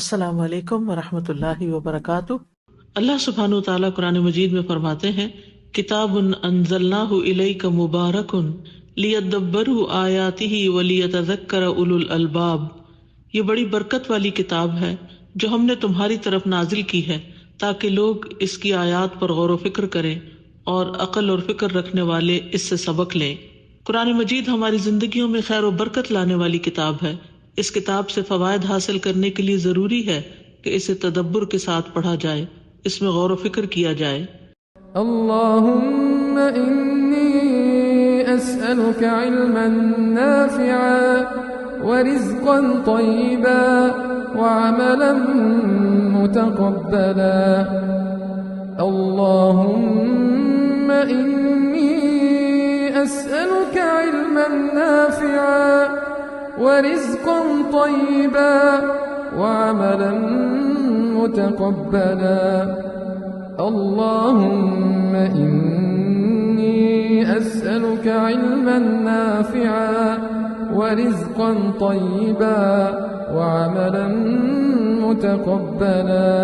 अस्सलाम वालेकुम वरहमतुल्लाहि वबरकातुह। अल्लाह सुब्हानहु व तआला कुरान मजीद में फरमाते हैं, किताबुन अंज़लनाहु इलैका मुबारकुन लियद्दब्बरू आयातिही व लियतज़क्कर उलुल अलबाब। ये बड़ी बरकत वाली किताब है जो हमने तुम्हारी तरफ नाजिल की है ताकि लोग इसकी आयात पर गौर व फिक्र करें और अक्ल और फिक्र रखने वाले इससे सबक लें। कुरान मजीद हमारी जिंदगियों में खैर व बरकत लाने वाली किताब है। इस किताब से फवायद हासिल करने के लिए जरूरी है कि इसे तदब्बुर के साथ पढ़ा जाए, इसमें गौर व फिक्र किया जाए। अल्लाहुम्मा इन्नी अस्अलुका इल्मन नाफिअन व रिज़्क़न तय्यिबा व अमलन मुतक़ब्बला। अल्लाहुम्मा इन्नी अस्अलुका इल्मन नाफिअन व रिज़्क़न तय्यिबा व अमलन मुतक़ब्बला। اللهم إني أسألك علما نافعا ورزقا طيبا وعملا متقبلا.